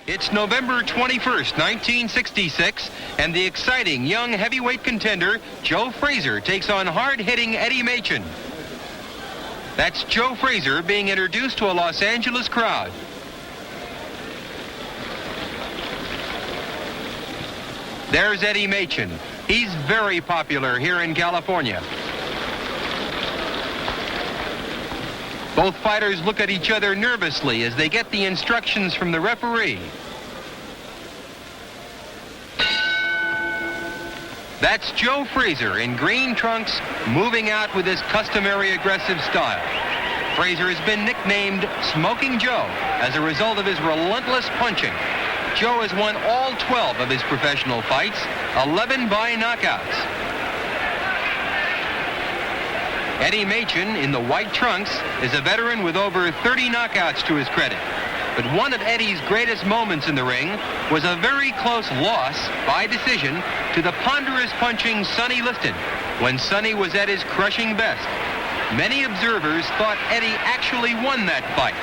It's November 21st, 1966, and the exciting young heavyweight contender, Joe Frazier, takes on hard-hitting Eddie Machen. That's Joe Frazier being introduced to a Los Angeles crowd. There's Eddie Machen. He's very popular here in California. Both fighters look at each other nervously as they get the instructions from the referee. That's Joe Frazier in green trunks, moving out with his customary aggressive style. Frazier has been nicknamed Smoking Joe as a result of his relentless punching. Joe has won all 12 of his professional fights, 11 by knockouts. Eddie Machen, in the white trunks, is a veteran with over 30 knockouts to his credit. But one of Eddie's greatest moments in the ring was a very close loss by decision to the ponderous punching Sonny Liston, when Sonny was at his crushing best. Many observers thought Eddie actually won that fight.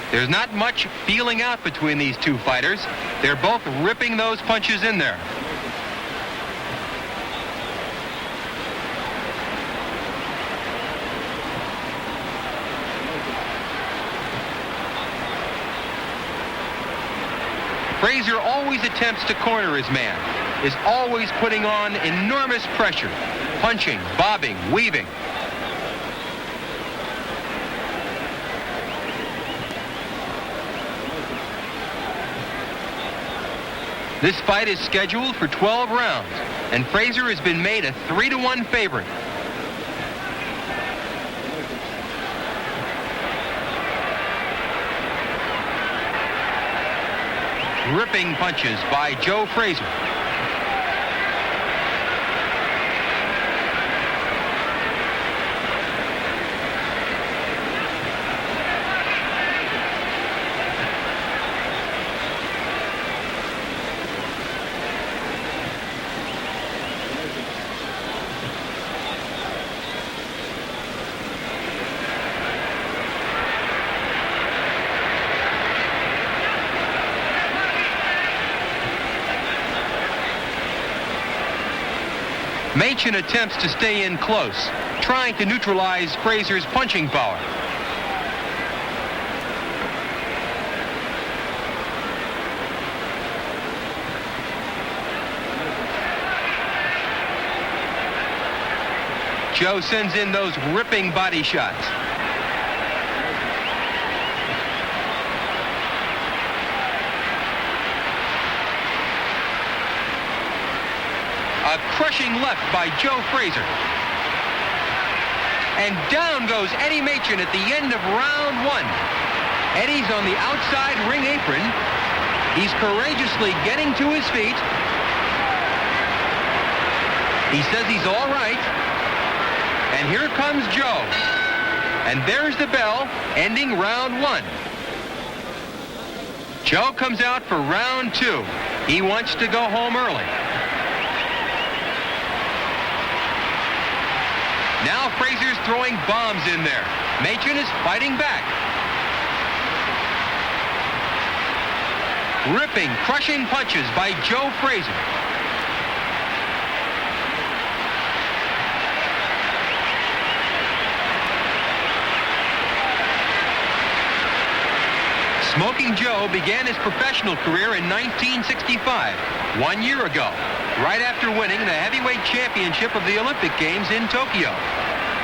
There's not much feeling out between these two fighters. They're both ripping those punches in there. Frazier always attempts to corner his man, is always putting on enormous pressure, punching, bobbing, weaving. This fight is scheduled for 12 rounds, and Frazier has been made a 3-1 favorite. Ripping punches by Joe Frazier. Machen attempts to stay in close, trying to neutralize Frazier's punching power. Joe sends in those ripping body shots. A crushing left by Joe Frazier. And down goes Eddie Machen at the end of round one. Eddie's on the outside ring apron. He's courageously getting to his feet. He says he's all right. And here comes Joe. And there's the bell, ending round one. Joe comes out for round two. He wants to go home early. Now Frazier's throwing bombs in there. Machen is fighting back. Ripping, crushing punches by Joe Frazier. Smoking Joe began his professional career in 1965, 1 year ago, right after winning the heavyweight championship of the Olympic Games in Tokyo.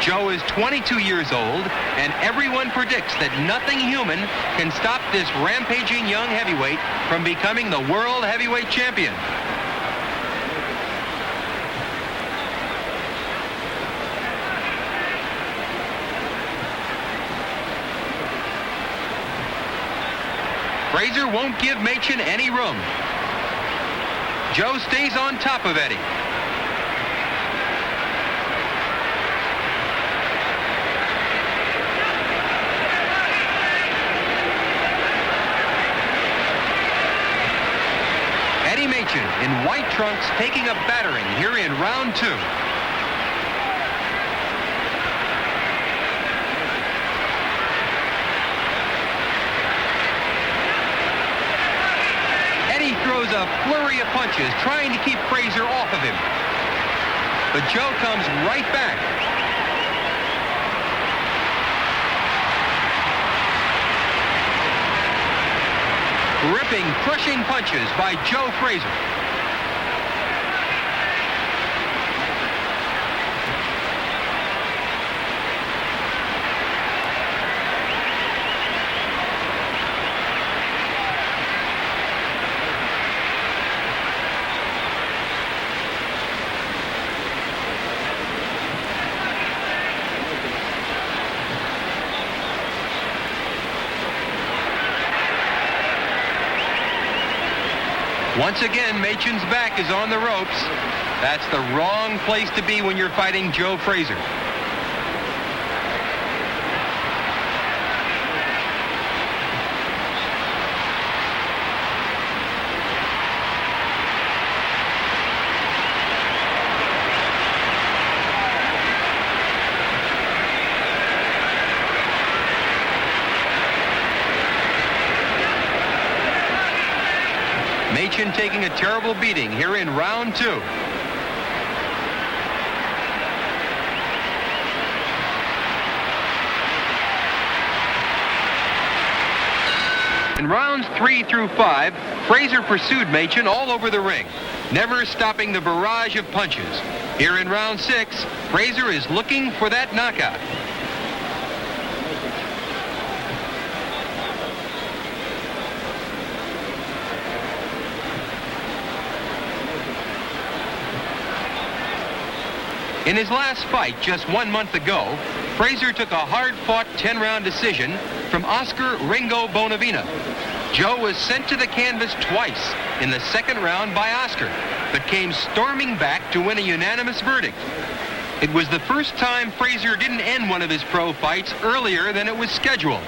Joe is 22 years old, and everyone predicts that nothing human can stop this rampaging young heavyweight from becoming the world heavyweight champion. Frazier won't give Machen any room. Joe stays on top of Eddie. Eddie Machen Machen in white trunks taking a battering here in round 2. Eddie throws a flurry of punches trying to keep Frazier off of him. But Joe comes right back. Ripping, crushing punches by Joe Frazier. Once again, Machen's back is on the ropes. That's the wrong place to be when you're fighting Joe Frazier. Machen taking a terrible beating here in round 2. In rounds 3 through 5, Frazier pursued Machen all over the ring, never stopping the barrage of punches. Here in round 6, Frazier is looking for that knockout. In his last fight just 1 month ago, Frazier took a hard-fought 10-round decision from Oscar Ringo Bonavena. Joe was sent to the canvas twice in the second round by Oscar, but came storming back to win a unanimous verdict. It was the first time Frazier didn't end one of his pro fights earlier than it was scheduled.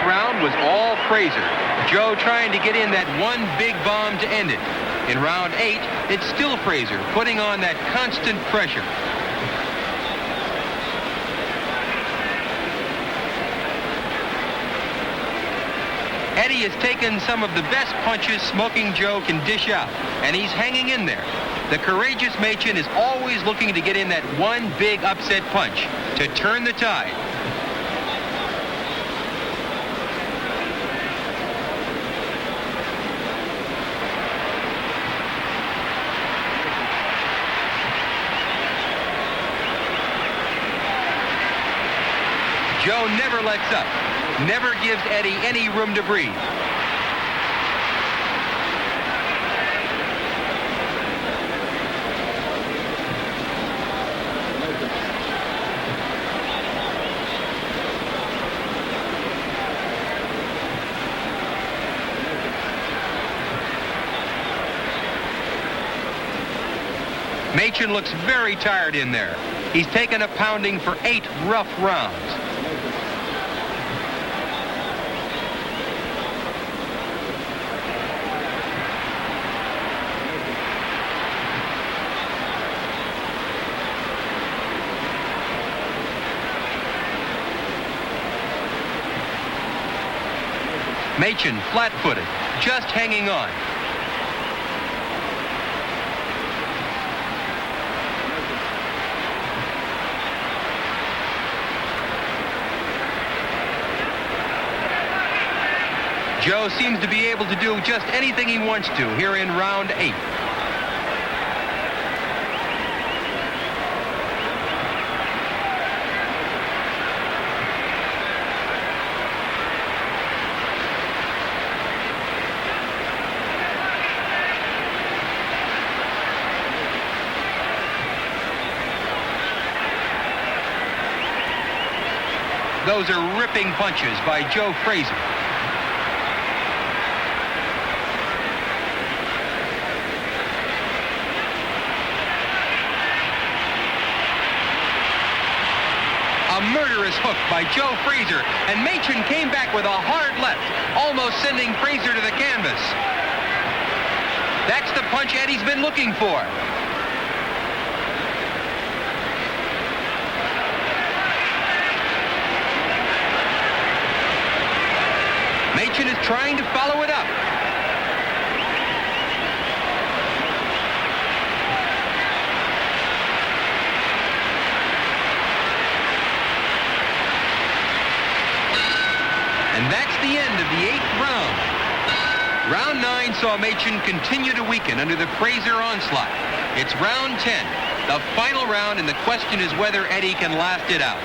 Round was all Frazier. Joe trying to get in that one big bomb to end it. In round 8, it's still Frazier putting on that constant pressure. Eddie has taken some of the best punches Smoking Joe can dish out, and he's hanging in there. The courageous Machen is always looking to get in that one big upset punch to turn the tide. Joe never lets up, never gives Eddie any room to breathe. Machen looks very tired in there. He's taken a pounding for 8 rough rounds. Machen flat-footed, just hanging on. Joe seems to be able to do just anything he wants to here in round 8. Those are ripping punches by Joe Frazier. murderous hook by Joe Frazier, and Machen came back with a hard left, almost sending Frazier to the canvas. That's the punch Eddie's been looking for. Machen is trying to follow it up. And that's the end of the 8th round. Round 9 saw Machen continue to weaken under the Frazier onslaught. It's round 10, the final round, and the question is whether Eddie can last it out.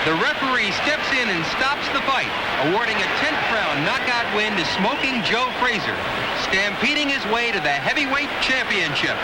The referee steps in and stops the fight, awarding a 10th round knockout win to Smoking Joe Frazier, stampeding his way to the heavyweight championship.